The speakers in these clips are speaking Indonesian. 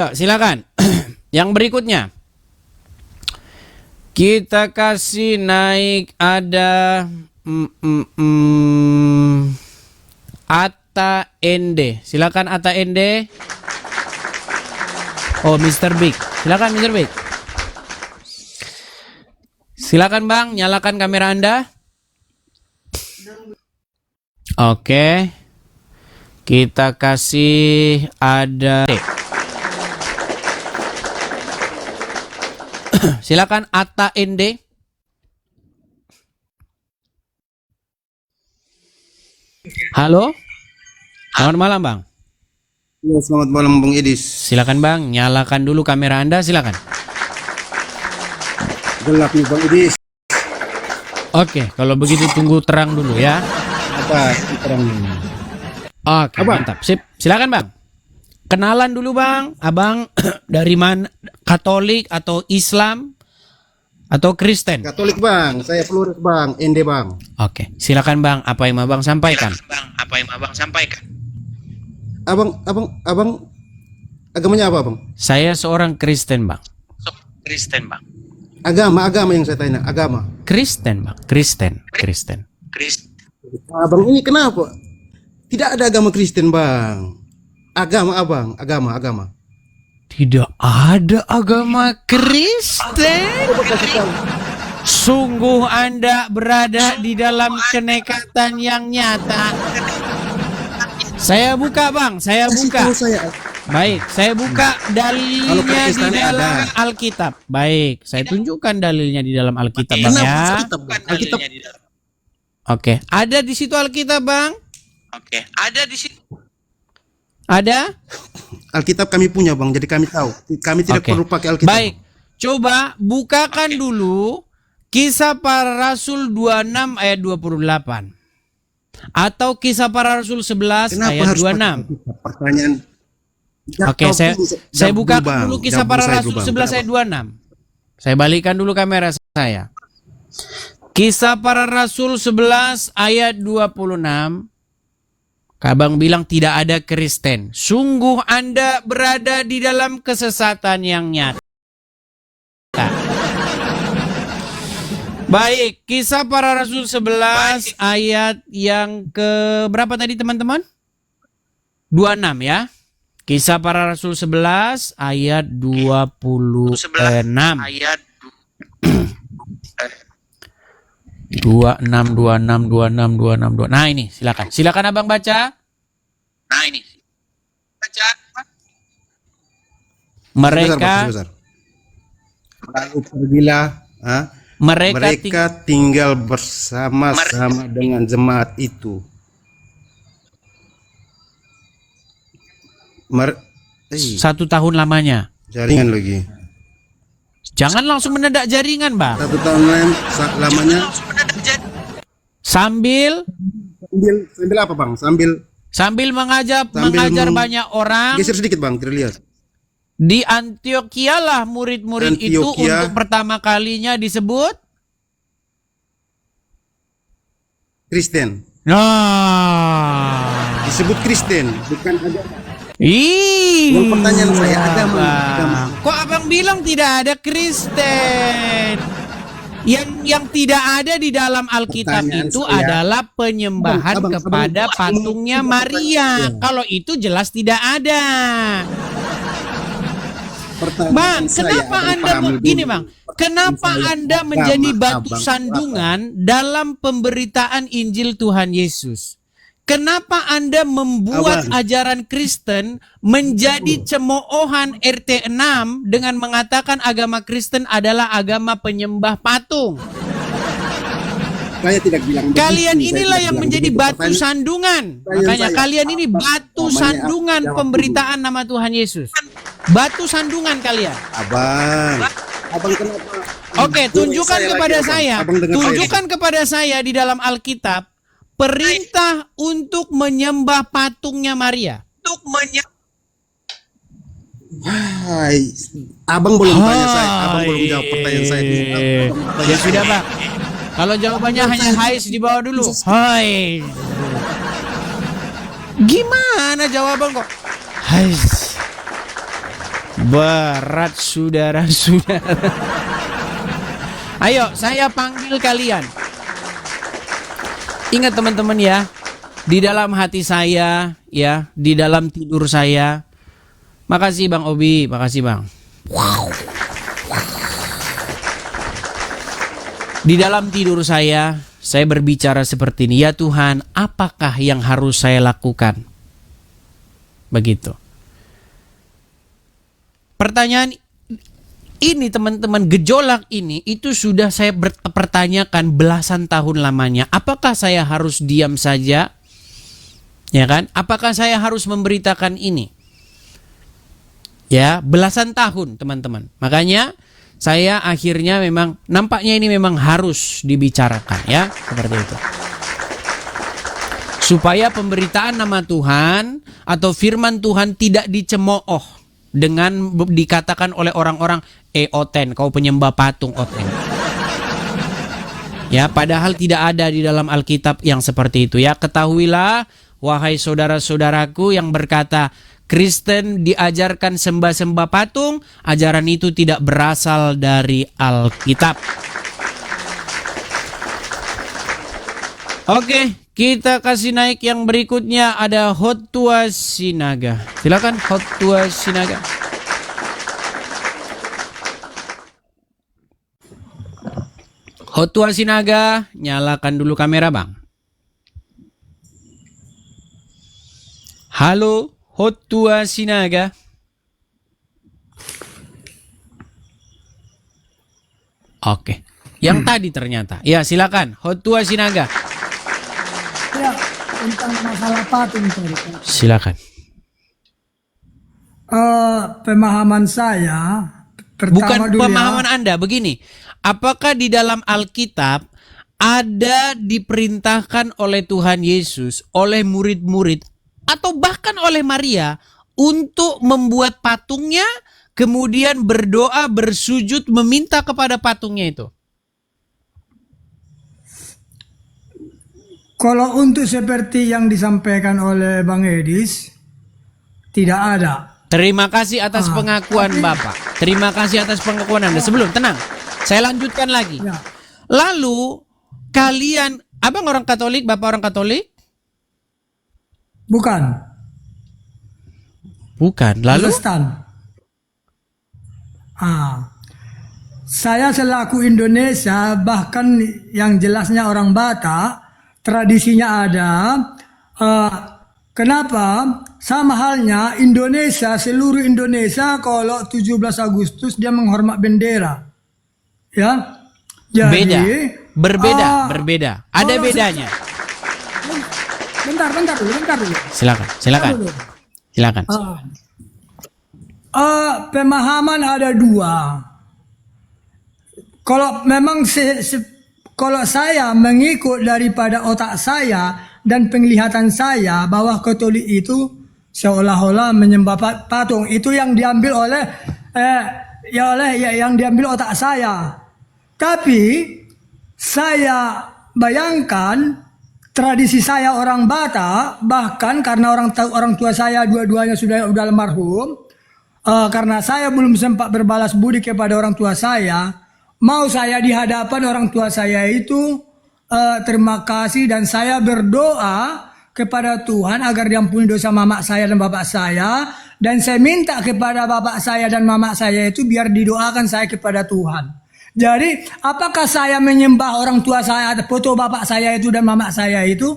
Silakan. Yang berikutnya. Kita kasih naik ada Atta Ende. Silakan Atta Ende. Oh, Mr. Big. Silakan Mr. Big. Silakan Bang, nyalakan kamera Anda. Oke. Kita kasih ada silakan Atta Ende. Halo. Selamat malam, Bang. Ya, selamat malam Bang Edis. Silakan Bang, nyalakan dulu kamera Anda, silakan. Gelap nih Bang Edis. Oke, kalau begitu tunggu terang dulu ya. Apa terang? Oke, mantap. Sip. Silakan Bang. Kenalan dulu Bang. Abang dari mana? Katolik atau Islam atau Kristen? Katolik Bang, saya Flores Bang, Ende Bang. Oke, silakan Bang. Apa yang Abang sampaikan? Abang agamanya apa Bang? Saya seorang Kristen Bang. Agama yang saya tanya, agama. Kristen Bang. Kristen. Abang ini kenapa? Tidak ada agama Kristen Bang. Agama abang, agama. Tidak ada agama Kristen. Sungguh Anda berada di dalam kenekatan yang nyata. Saya buka Bang, saya buka. Baik, saya buka dalilnya di dalam Alkitab. Baik, saya tunjukkan dalilnya di dalam Alkitab Bang ya. Alkitab. Oke, ada di situ Alkitab Bang? Ada? Alkitab kami punya Bang, jadi kami tahu. Kami tidak perlu pakai Alkitab. Baik, coba bukakan dulu Kisah Para Rasul 26 ayat 28. Atau Kisah Para Rasul 11 ayat 26. Pertanyaan. Oke, saya bukakan dulu Kisah Para Rasul 11 ayat 26. Saya balikan dulu kamera saya. Kisah Para Rasul 11 ayat 26. Kabang bilang tidak ada Kristen. Sungguh Anda berada di dalam kesesatan yang nyata. Baik, Kisah Para Rasul 11 ayat yang ke berapa tadi teman-teman? 26 ya. Kisah Para Rasul 11 ayat 26. 26. Nah ini silakan Abang baca. Mereka Sebentar. Lalu pergilah mereka tinggal bersama-sama dengan jemaat itu. 1 tahun lamanya. Jaringan lagi. Jangan langsung mendadak jaringan, Bang. 1 tahun lamanya. Sambil apa Bang? Sambil mengajar banyak orang. Geser sedikit Bang, terlihat. Di Antioquia lah murid-murid itu untuk pertama kalinya disebut Kristen. Nah, Disebut Kristen, bukan agama. Pertanyaan saya agama. Kok Abang bilang tidak ada Kristen? Yang tidak ada di dalam Alkitab itu adalah penyembahan kepada patungnya Maria. Kalau itu jelas tidak ada. Bang, kenapa Anda begini Bang? Kenapa Anda menjadi batu sandungan dalam pemberitaan Injil Tuhan Yesus? Kenapa Anda membuat ajaran Kristen menjadi cemoohan RT 6 dengan mengatakan agama Kristen adalah agama penyembah patung? Saya tidak bilang kalian begitu, inilah yang menjadi batu sandungan. Makanya kalian ini batu sandungan pemberitaan nama Tuhan Yesus. Batu sandungan kalian. Abang kenapa? Oke, tunjukkan kepada saya. Tunjukkan kepada saya di dalam Alkitab perintah untuk menyembah patungnya Maria. Hai, Abang belum tanya saya. Abang belum jawab pertanyaan saya. Ya sudah Pak. Kalau jawabannya hanya hai di bawah dulu. Hai. Gimana jawaban kok? Hai. Berat saudara-saudara. Ayo, saya panggil kalian. Ingat teman-teman ya, di dalam hati saya, ya, di dalam tidur saya. Makasih Bang Obi, makasih Bang. Di dalam tidur saya berbicara seperti ini. Ya Tuhan, apakah yang harus saya lakukan? Begitu. Pertanyaan ini teman-teman, gejolak ini itu sudah saya pertanyakan belasan tahun lamanya. Apakah saya harus diam saja? Ya kan? Apakah saya harus memberitakan ini? Ya, belasan tahun teman-teman. Makanya saya akhirnya memang nampaknya ini memang harus dibicarakan ya, seperti itu. Supaya pemberitaan nama Tuhan atau firman Tuhan tidak dicemooh dengan dikatakan oleh orang-orang, Oten, kau penyembah patung Oten. Ya, padahal tidak ada di dalam Alkitab yang seperti itu ya. Ketahuilah, wahai saudara-saudaraku yang berkata, Kristen diajarkan sembah-sembah patung, ajaran itu tidak berasal dari Alkitab. Oke, kita kasih naik yang berikutnya, ada Hotua Sinaga. Silakan Hotua Sinaga. Hotua Sinaga, nyalakan dulu kamera Bang. Halo Hotua Sinaga. Oke, yang tadi ternyata. Ya silakan Hotua Sinaga. Ya, tentang masalah patung tadi. Silakan. Pemahaman saya pertama Bukan dulu pemahaman ya. Anda, begini. Apakah di dalam Alkitab ada diperintahkan oleh Tuhan Yesus, oleh murid-murid, atau bahkan oleh Maria untuk membuat patungnya, kemudian berdoa, bersujud, meminta kepada patungnya itu? Kalau untuk seperti yang disampaikan oleh Bang Edis, tidak ada. Terima kasih atas pengakuan Bapak. Terima kasih atas pengakuan Anda. Sebelum, tenang, saya lanjutkan lagi. Ya. Lalu kalian, Abang orang Katolik, Bapak orang Katolik? Bukan. Bukan. Lalu? Protestan. Saya selaku Indonesia, bahkan yang jelasnya orang Batak, tradisinya ada. Kenapa? Sama halnya Indonesia, seluruh Indonesia kalau 17 Agustus dia menghormat bendera. Ya. Jadi, berbeda. Ada bedanya. Bentar dulu. Silakan. Pemahaman ada dua. Kalau memang kalau saya mengikut daripada otak saya dan penglihatan saya bahwa Katolik itu seolah-olah menyembah patung, itu yang diambil oleh yang diambil otak saya. Tapi saya bayangkan tradisi saya orang Batak, bahkan karena orang tua saya dua-duanya sudah almarhum, karena saya belum sempat berbalas budi kepada orang tua saya, mau saya di hadapan orang tua saya itu terima kasih dan saya berdoa kepada Tuhan agar diampuni dosa mama saya dan bapak saya, dan saya minta kepada bapak saya dan mama saya itu biar didoakan saya kepada Tuhan. Jadi, apakah saya menyembah orang tua saya, foto bapak saya itu dan mama saya itu?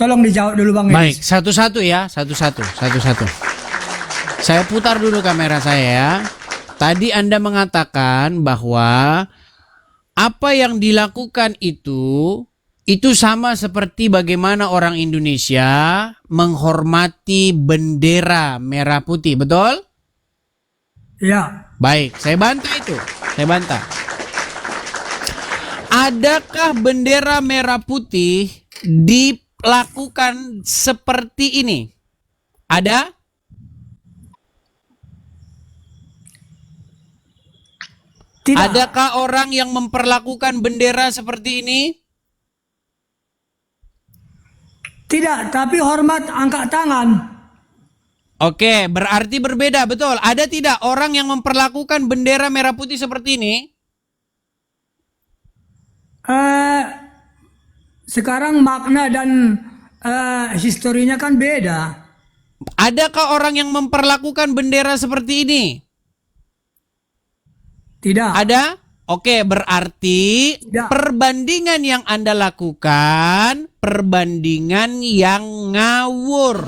Tolong dijawab dulu Bang. Baik, satu-satu ya, satu-satu. Saya putar dulu kamera saya ya. Tadi Anda mengatakan bahwa apa yang dilakukan itu sama seperti bagaimana orang Indonesia menghormati bendera merah putih, betul? Ya. Baik, saya bantah itu. Adakah bendera merah putih dilakukan seperti ini? Ada? Tidak. Adakah orang yang memperlakukan bendera seperti ini? Tidak, tapi hormat angkat tangan. Oke, berarti berbeda, betul. Ada tidak orang yang memperlakukan bendera merah putih seperti ini? Sekarang makna dan historinya kan beda. Adakah orang yang memperlakukan bendera seperti ini? Tidak. Ada? Oke, berarti Tidak. perbandingan yang Anda lakukan, perbandingan yang ngawur.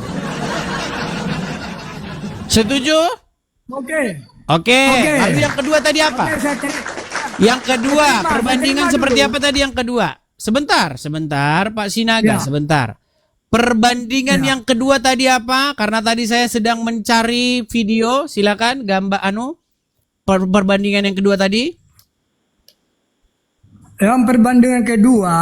Setuju? Oke. Oke, Oke. lalu yang kedua tadi apa? Oke, Yang kedua, Saya terima, perbandingan saya terima seperti dulu. apa tadi yang kedua? Sebentar Pak Sinaga, Ya. sebentar. Perbandingan Ya. yang kedua tadi apa? Karena tadi saya sedang mencari video, silakan gambar perbandingan yang kedua tadi. Yang perbandingan kedua,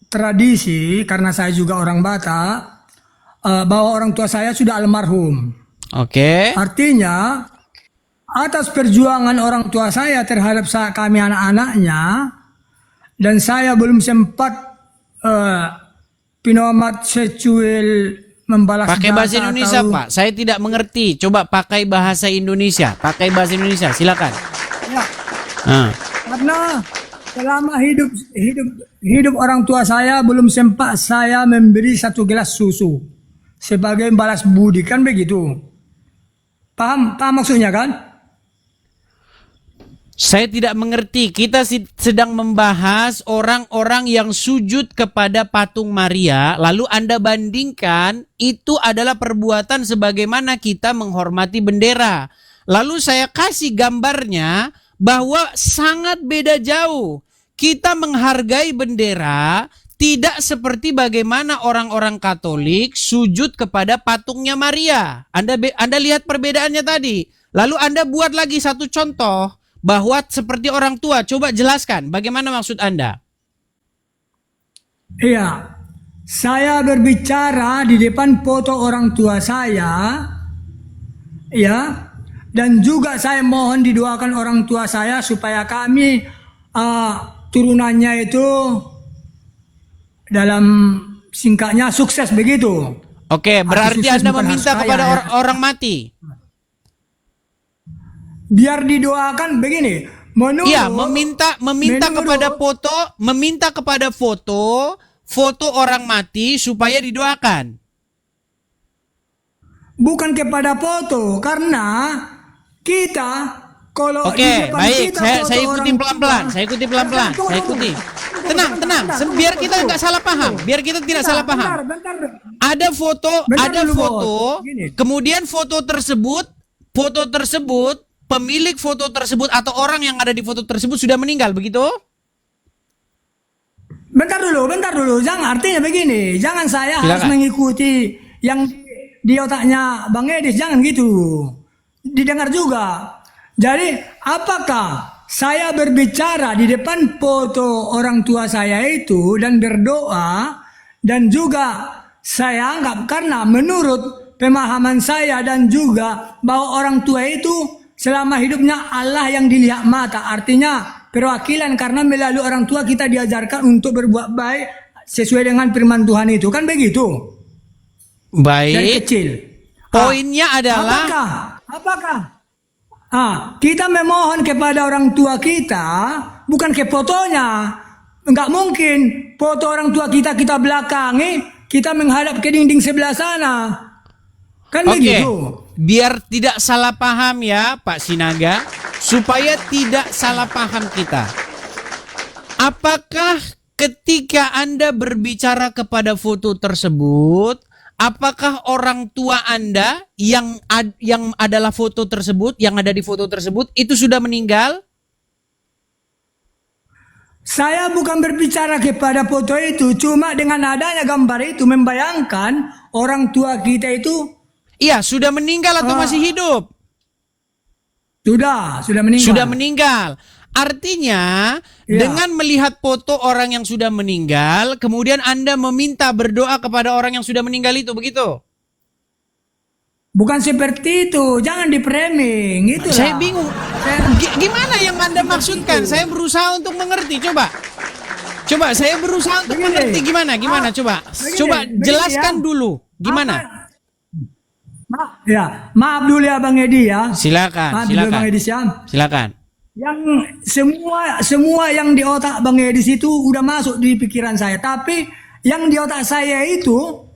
tradisi, karena saya juga orang Batak, bahwa orang tua saya sudah almarhum. Oke. Artinya, atas perjuangan orang tua saya terhadap kami anak-anaknya, dan saya belum sempat pinomat seksual membalas Pakai bahasa jasa Indonesia, atau- Pak. Saya tidak mengerti. Coba pakai bahasa Indonesia. Pakai bahasa Indonesia, silakan. Ya, Ah. karena selama hidup orang tua saya belum sempat saya memberi satu gelas susu sebagai balas budi, kan begitu? Paham maksudnya kan? Saya tidak mengerti. Kita sedang membahas orang-orang yang sujud kepada patung Maria. Lalu Anda bandingkan itu adalah perbuatan sebagaimana kita menghormati bendera. Lalu saya kasih gambarnya bahwa sangat beda jauh. Kita menghargai bendera tidak seperti bagaimana orang-orang Katolik sujud kepada patungnya Maria. Anda lihat perbedaannya tadi. Lalu Anda buat lagi satu contoh bahwa seperti orang tua. Coba jelaskan bagaimana maksud Anda. Iya, saya berbicara di depan foto orang tua saya, ya, dan juga saya mohon didoakan orang tua saya supaya kami turunannya itu dalam singkatnya sukses begitu. Oke, berarti sukses Anda bukan meminta harus kaya, kepada ya. orang mati. Biar didoakan begini, menurut Iya, meminta menurut- kepada foto orang mati supaya didoakan. bukan kepada foto, karena kita kalau Oke, di depan baik. kita Saya foto ikuti orang pelan-pelan. tua- Saya ikuti pelan-pelan. Tunggu, Saya tunggu. ikuti. Tunggu, Tenang, bentar, tenang. bentar, Biar tunggu, kita nggak tunggu. salah paham. Biar kita tidak salah paham. Bentar. Ada foto, Bentar dulu, Bos. Gini. kemudian foto tersebut, pemilik foto tersebut atau orang yang ada di foto tersebut sudah meninggal, begitu? Bentar dulu. Jangan, artinya begini. Jangan saya harus Silakan. mengikuti yang di otaknya Bang Edis. Jangan gitu. Didengar juga. Jadi, apakah saya berbicara di depan foto orang tua saya itu dan berdoa, dan juga saya anggap karena menurut pemahaman saya dan juga bahwa orang tua itu selama hidupnya Allah yang dilihat mata, artinya perwakilan karena melalui orang tua kita diajarkan untuk berbuat baik sesuai dengan firman Tuhan itu, kan begitu dari Baik. kecil. Poinnya adalah Apakah kita memohon kepada orang tua kita bukan ke fotonya? Enggak mungkin foto orang tua kita belakangi, kita menghadap ke dinding sebelah sana. Kan Oke, begitu. biar tidak salah paham ya Pak Sinaga, supaya tidak salah paham kita. Apakah ketika Anda berbicara kepada foto tersebut, apakah orang tua Anda yang adalah foto tersebut, yang ada di foto tersebut itu sudah meninggal? Saya bukan berbicara kepada foto itu, cuma dengan adanya gambar itu membayangkan orang tua kita itu Iya, sudah meninggal atau masih hidup? sudah meninggal. Sudah meninggal. Artinya, Iya. dengan melihat foto orang yang sudah meninggal, kemudian Anda meminta berdoa kepada orang yang sudah meninggal itu, begitu? Bukan seperti itu, jangan di-framing. Itulah. Saya bingung. Gimana yang Anda maksudkan? Saya berusaha untuk mengerti. Coba Coba saya berusaha untuk Begini. mengerti gimana coba. Begini, Coba begini jelaskan ya. dulu gimana. Maaf dulu ya Bang Edi ya. Silakan, Maaf dulu Bang Edi ya. Silakan. Yang semua yang di otak Bang Edi itu udah masuk di pikiran saya, tapi yang di otak saya itu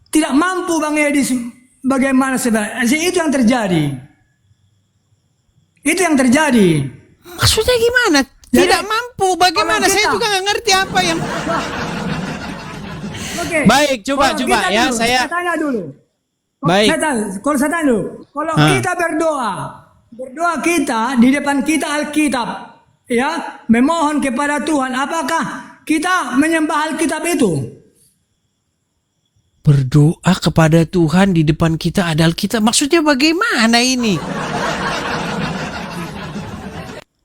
tidak mampu Bang Edi bagaimana sebenarnya. Itu yang terjadi. Itu yang terjadi. Maksudnya gimana? Jadi, Tidak mampu. Bagaimana? kalau Saya kita- juga nggak ngerti apa yang. Oke. Baik, coba Kalau coba kita ya dulu, saya. tanya dulu. Baik. Kalau saya tanya dulu, kalau kita berdoa kita di depan kita Alkitab, ya, memohon kepada Tuhan, apakah kita menyembah Alkitab itu? Berdoa kepada Tuhan di depan kita ada Alkitab. Maksudnya bagaimana ini?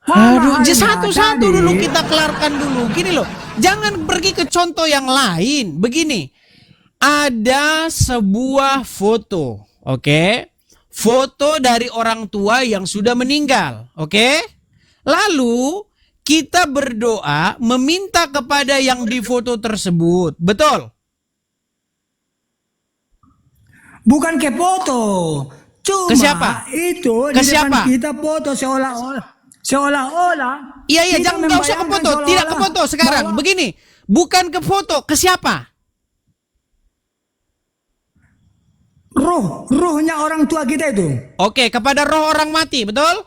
Aduh, satu-satu tadi- dulu kita kelarkan dulu. Gini loh, jangan pergi ke contoh yang lain. Begini, ada sebuah foto, oke? Foto dari orang tua yang sudah meninggal, oke? Lalu kita berdoa meminta kepada yang di foto tersebut, betul? Bukan ke foto, cuma Ke siapa? itu Ke di depan siapa? kita foto seolah-olah. Iya, kita jangan nggak usah ke foto, membayangkan tidak ke seolah-olah foto sekarang. bahwa Begini, bukan ke foto, ke siapa? rohnya orang tua kita itu. Oke, kepada roh orang mati, betul?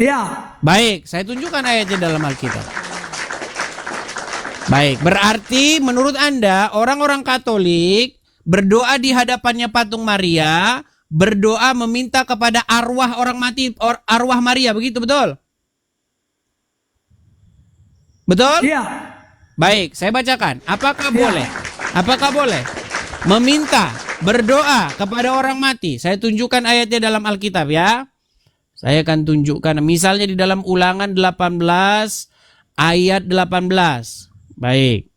Ya, Baik, saya tunjukkan ayatnya dalam Alkitab. Baik, berarti menurut Anda orang-orang Katolik berdoa di hadapannya patung Maria, berdoa meminta kepada arwah orang mati, arwah Maria, begitu betul? Betul? iya. Baik, saya bacakan. Apakah Ya. boleh? Apakah boleh meminta berdoa kepada orang mati? Saya tunjukkan ayatnya dalam Alkitab ya. Saya akan tunjukkan misalnya di dalam Ulangan 18 ayat 18. Baik.